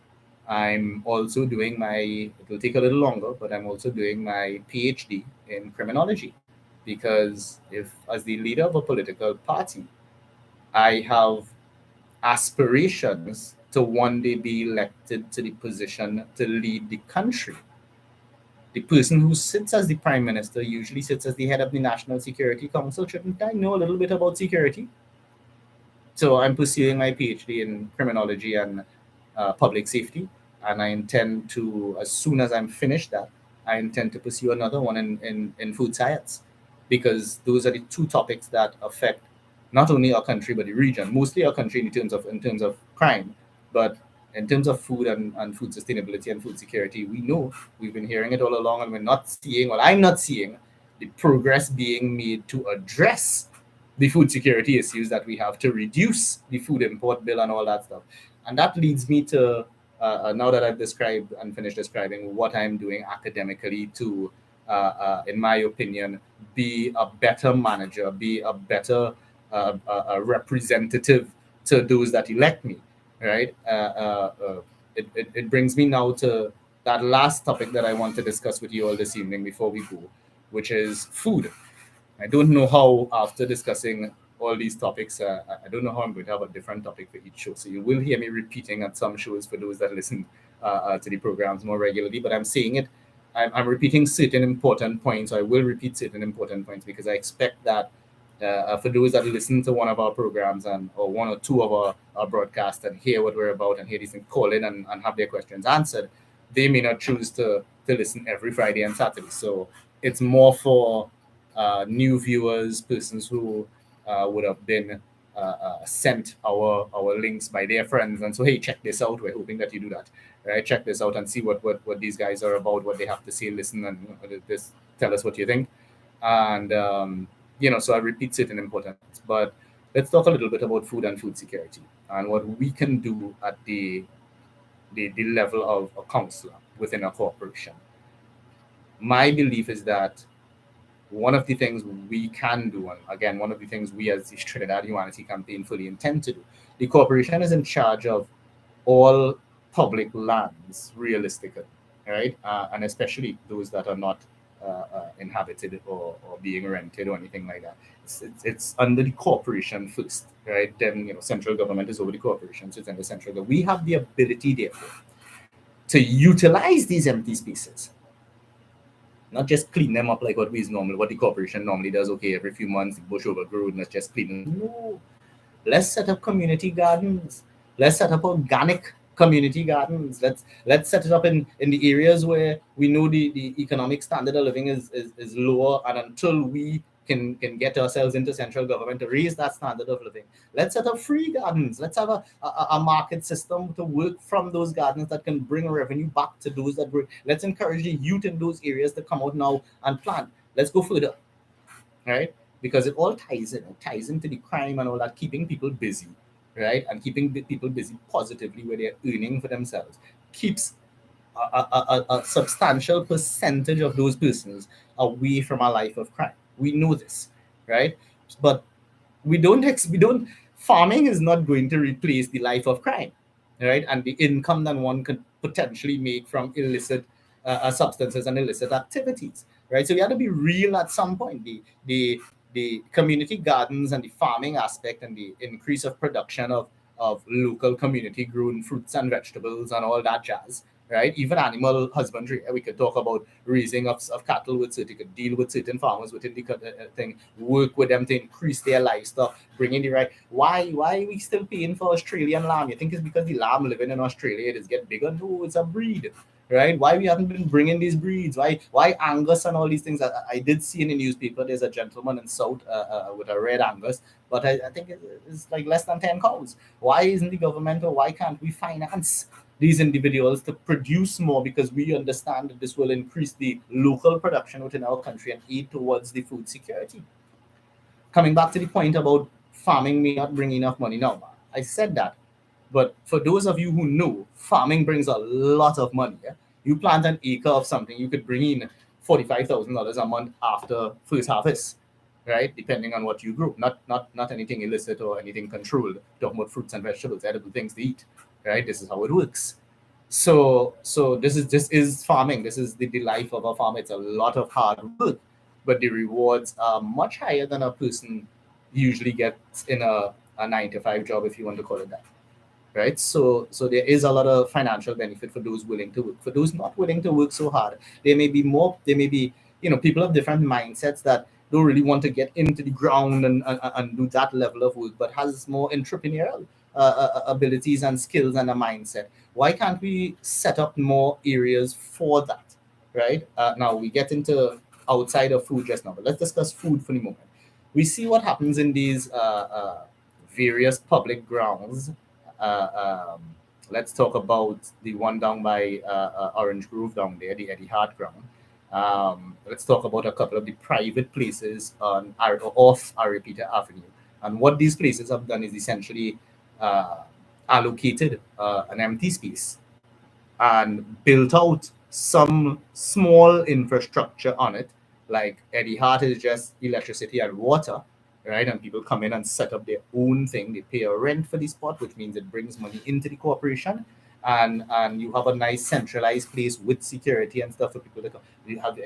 A: I'm also doing it will take a little longer, but I'm also doing my PhD in criminology. Because if, as the leader of a political party, I have aspirations to one day be elected to the position to lead the country, the person who sits as the prime minister usually sits as the head of the National Security Council. Shouldn't I know a little bit about security? So I'm pursuing my PhD in criminology and public safety, and I intend to, as soon as I'm finished that, I intend to pursue another one in food science, because those are the two topics that affect not only our country but the region, mostly our country in terms of crime, but in terms of food and food sustainability and food security. We know, we've been hearing it all along, and we're not seeing, well, I'm not seeing the progress being made to address the food security issues that we have, to reduce the food import bill and all that stuff. And that leads me to, now that I've described and finished describing what I'm doing academically to, in my opinion, be a better manager, be a better representative to those that elect me, right? It brings me now to that last topic that I want to discuss with you all this evening before we go, which is food. I don't know how, after discussing all these topics, I don't know how I'm going to have a different topic for each show. So you will hear me repeating at some shows for those that listen to the programs more regularly. But I'm saying it, I'm repeating certain important points. I will repeat certain important points because I expect that for those that listen to one of our programs or one or two of our broadcasts and hear what we're about and hear these things, call in and have their questions answered, they may not choose to listen every Friday and Saturday. So it's more for new viewers, persons who would have been sent our links by their friends, and so hey, check this out. We're hoping that you do that, right? Check this out and see what these guys are about, what they have to say. Listen and this, tell us what you think, and so I repeat certain important things. But let's talk a little bit about food and food security and what we can do at the level of a councillor within a corporation. My belief is that one of the things we can do, and again, one of the things we as the Trinidad Humanity Campaign fully intend to do, the corporation is in charge of all public lands, realistically, right? And especially those that are not inhabited or being rented or anything like that. It's under the corporation first, right? Then, central government is over the corporation, so it's under central government. We have the ability, therefore, to utilize these empty spaces, not just clean them up like what the corporation normally does. Okay, every few months the bush overgrown, let's just clean them. No, let's set up community gardens. Let's set up organic community gardens. Let's set it up in the areas where we know the economic standard of living is lower, and until we can get ourselves into central government to raise that standard of living, let's set up free gardens. Let's have a market system to work from those gardens that can bring revenue back to those that bring. Let's encourage the youth in those areas to come out now and plant. Let's go further, right? Because it all ties in. It ties into the crime and all that, keeping people busy, right? And keeping the people busy positively where they're earning for themselves keeps a substantial percentage of those persons away from a life of crime. We know this, right? But we don't. Farming is not going to replace the life of crime, right? And the income that one could potentially make from illicit substances and illicit activities, right? So we have to be real at some point. The community gardens and the farming aspect and the increase of production of local community grown fruits and vegetables and all that jazz, right? Even animal husbandry. We could talk about raising of cattle with certain, could deal with certain farmers within the thing, work with them to increase their livestock, bring in the right. Why are we still paying for Australian lamb? You think it's because the lamb living in Australia it is get bigger? No, it's a breed, right? Why we haven't been bringing these breeds? Why Angus and all these things? I did see in the newspaper there's a gentleman in South with a red Angus, but I think it's like less than 10 cows. Why isn't the government, or why can't we finance these individuals to produce more, because we understand that this will increase the local production within our country and aid towards the food security? Coming back to the point about farming may not bring enough money. Now, I said that, but for those of you who know, farming brings a lot of money. Yeah? You plant an acre of something, you could bring in $45,000 a month after first harvest, right? Depending on what you grow, not anything illicit or anything controlled. Talking about fruits and vegetables, edible things to eat, right? This is how it works. So this is farming. This is the life of a farmer. It's a lot of hard work, but the rewards are much higher than a person usually gets in a 9-to-5 job, if you want to call it that, right? So there is a lot of financial benefit for those willing to work. For those not willing to work so hard, there may be people of different mindsets that don't really want to get into the ground and do that level of work, but has more entrepreneurial abilities and skills and a mindset. Why can't we set up more areas for that, right? Now we get into outside of food just now, but let's discuss food for the moment. We see what happens in these various public grounds. Let's talk about the one down by Orange Grove down there, the Eddie Hart ground. Let's talk about a couple of the private places off Aripita Avenue. And what these places have done is essentially allocated an empty space and built out some small infrastructure on it. Like Eddie Hart is just electricity and water, right? And people come in and set up their own thing. They pay a rent for the spot, which means it brings money into the corporation. And you have a nice centralized place with security and stuff for people to come. Have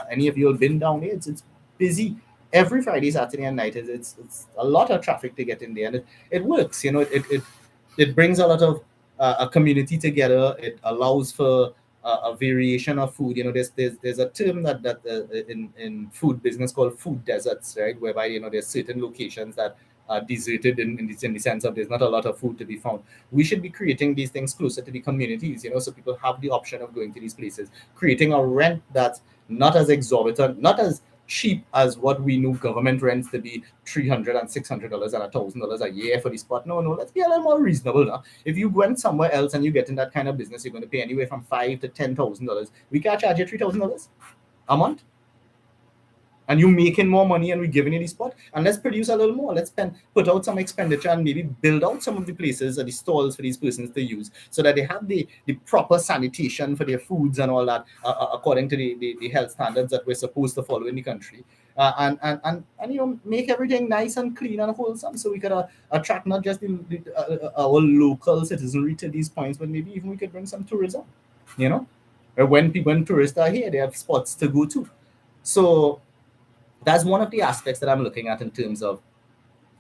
A: any of you have been down there? It's busy every Friday, Saturday, and night. It's a lot of traffic to get in there, and it works. It brings a lot of a community together. It allows for a variation of food. There's a term that in food business called food deserts, right? Whereby there's certain locations that are deserted in the sense of there's not a lot of food to be found. We should be creating these things closer to the communities, so people have the option of going to these places, creating a rent that's not as exorbitant, not as cheap as what we know government rents to be $300 and $600 and $1,000 a year for the spot. No, let's be a little more reasonable now. If you went somewhere else and you get in that kind of business, you're going to pay anywhere from $5,000 to $10,000. We can't charge you $3,000 a month, and you making more money and we're giving you the spot, and let's produce a little more. Let's put out some expenditure and maybe build out some of the places or the stalls for these persons to use, so that they have the proper sanitation for their foods and all that, according to the health standards that we're supposed to follow in the country. And make everything nice and clean and wholesome, so we could attract not just our local citizenry to these points, but maybe even we could bring some tourism. When tourists are here, they have spots to go to. So that's one of the aspects that I'm looking at in terms of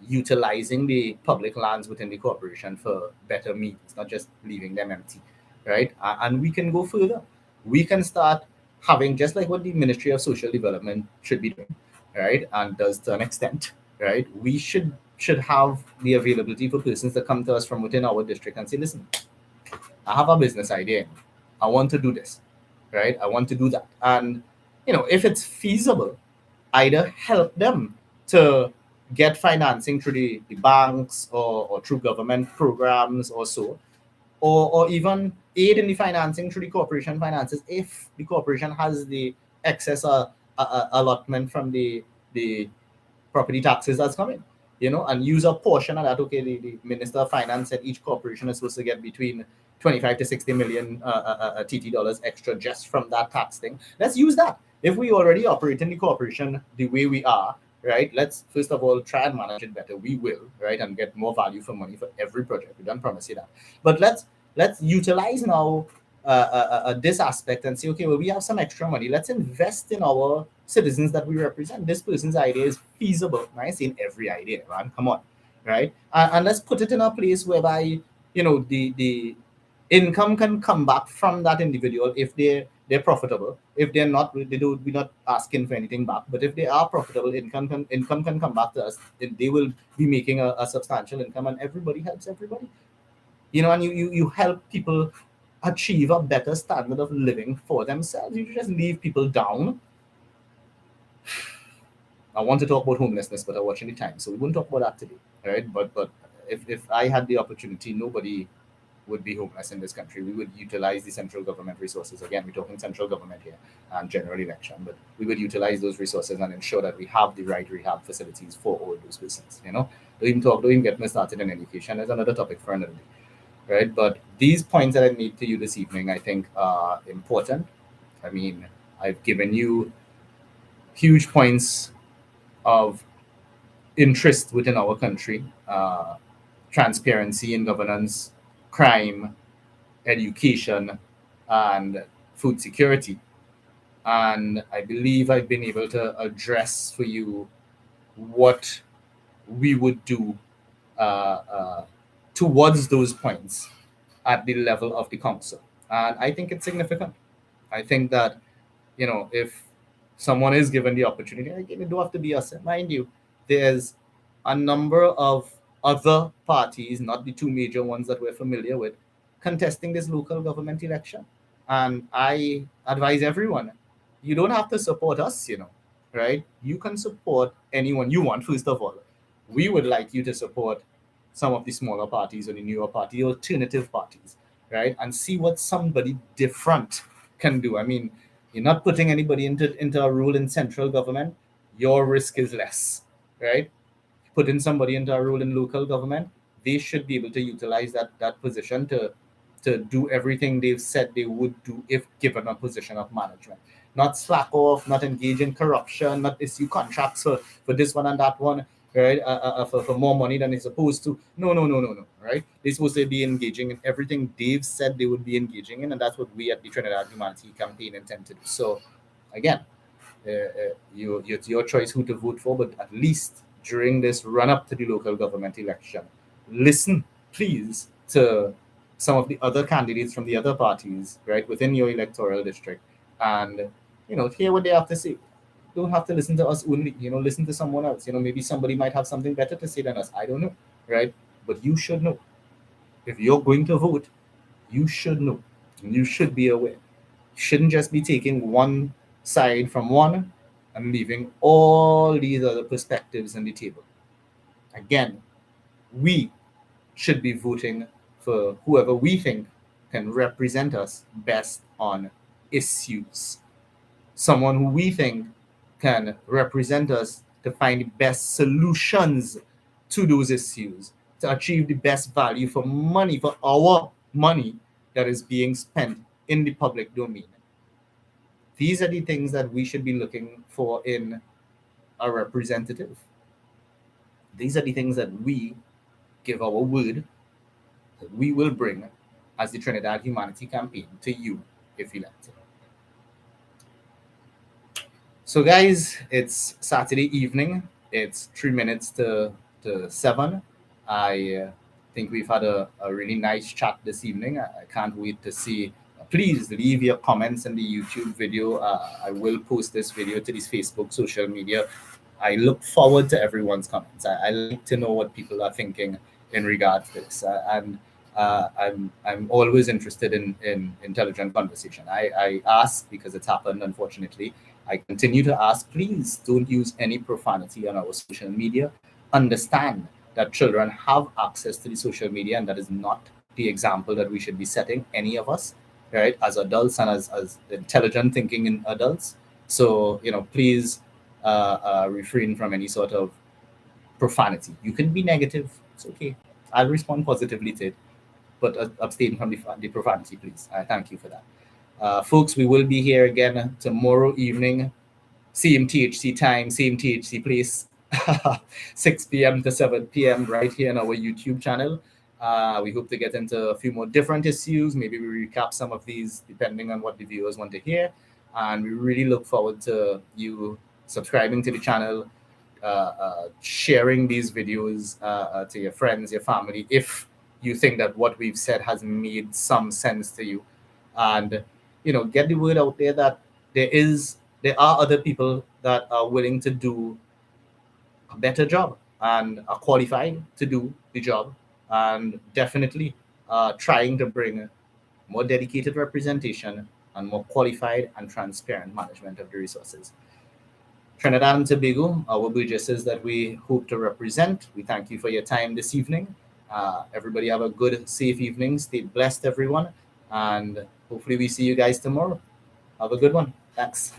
A: utilizing the public lands within the corporation for better means, not just leaving them empty, right? And we can go further. We can start having, just like what the Ministry of Social Development should be doing, right, and does to an extent, right? We should have the availability for persons to come to us from within our district and say, listen, I have a business idea. I want to do this, right? I want to do that. And, if it's feasible, either help them to get financing through the banks or through government programs or so, or even aid in the financing through the corporation finances if the corporation has the excess allotment from the property taxes that's coming, and use a portion of that. Okay, the Minister of Finance said each corporation is supposed to get between 25 to 60 million TT dollars extra just from that tax thing. Let's use that. If we already operate in the corporation the way we are, right, let's first of all try and manage it better. We will, right, and get more value for money for every project. We don't promise you that. But let's utilize now this aspect and say, okay, well, we have some extra money. Let's invest in our citizens that we represent. This person's idea is feasible. I ain't saying every idea, man. Come on, right? And let's put it in a place whereby, the income can come back from that individual if they're profitable. If they're not, we're not asking for anything back. But if they are profitable, income can come back to us. And they will be making a substantial income, and everybody helps everybody. And you help people achieve a better standard of living for themselves. You just leave people down. I want to talk about homelessness, but I'm watching the time, so we won't talk about that today, right? But if I had the opportunity, nobody would be homeless in this country. We would utilize the central government resources. Again, we're talking central government here and general election, but we would utilize those resources and ensure that we have the right rehab facilities for all those persons. Don't even get me started in education. There's another topic for another day, right? But these points that I made to you this evening, I think, are important. I mean, I've given you huge points of interest within our country, transparency in governance, crime, education, and food security. And I believe I've been able to address for you what we would do towards those points at the level of the council. And I think it's significant. I think that, if someone is given the opportunity, again, it don't have to be us. Mind you, there's a number of other parties, not the two major ones that we're familiar with, contesting this local government election. And I advise everyone, you don't have to support us, right? You can support anyone you want, first of all. We would like you to support some of the smaller parties or the newer party, alternative parties, right? And see what somebody different can do. I mean, you're not putting anybody into a role in central government. Your risk is less, right? Putting somebody into a role in local government, they should be able to utilize that position to do everything they've said they would do if given a position of management. Not slack off, not engage in corruption, not issue contracts for this one and that one, right? For more money than they're supposed to. No, right? They're supposed to be engaging in everything they've said they would be engaging in, and that's what we at the Trinidad Humanity Campaign intend to do. So, again, it's your choice who to vote for, but at least during this run-up to the local government election, listen, please, to some of the other candidates from the other parties, right, within your electoral district, and, hear what they have to say. Don't have to listen to us only, listen to someone else. Maybe somebody might have something better to say than us. I don't know, right? But you should know. If you're going to vote, you should know. And you should be aware. You shouldn't just be taking one side from one and leaving all these other perspectives on the table. Again, we should be voting for whoever we think can represent us best on issues. Someone who we think can represent us to find the best solutions to those issues, to achieve the best value for money, for our money that is being spent in the public domain. These are the things that we should be looking for in a representative. These are the things that we give our word that we will bring as the Trinidad Humanity Campaign to you if elected. So, guys, it's Saturday evening. It's 3 minutes to 7. I think we've had a really nice chat this evening. I can't wait to see. Please leave your comments in the YouTube video. I will post this video to this Facebook, social media. I look forward to everyone's comments. I like to know what people are thinking in regards to this. I'm always interested in intelligent conversation. I ask because it's happened, unfortunately. I continue to ask, please don't use any profanity on our social media. Understand that children have access to the social media, and that is not the example that we should be setting, any of us, right, as adults and as intelligent thinking in adults. So, please refrain from any sort of profanity. You can be negative, it's okay. I'll respond positively to it, but abstain from the profanity, please. I thank you for that. Folks, we will be here again tomorrow evening, same THC time, same THC place, 6 p.m. to 7 p.m. right here on our YouTube channel. We hope to get into a few more different issues. Maybe we recap some of these depending on what the viewers want to hear. And we really look forward to you subscribing to the channel, sharing these videos to your friends, your family, if you think that what we've said has made some sense to you. And get the word out there that there are other people that are willing to do a better job and are qualified to do the job, and definitely trying to bring more dedicated representation and more qualified and transparent management of the resources. Trinidad and Tobago, our burgesses that we hope to represent, we thank you for your time this evening. Everybody have a good, safe evening. Stay blessed, everyone. And hopefully we see you guys tomorrow. Have a good one. Thanks.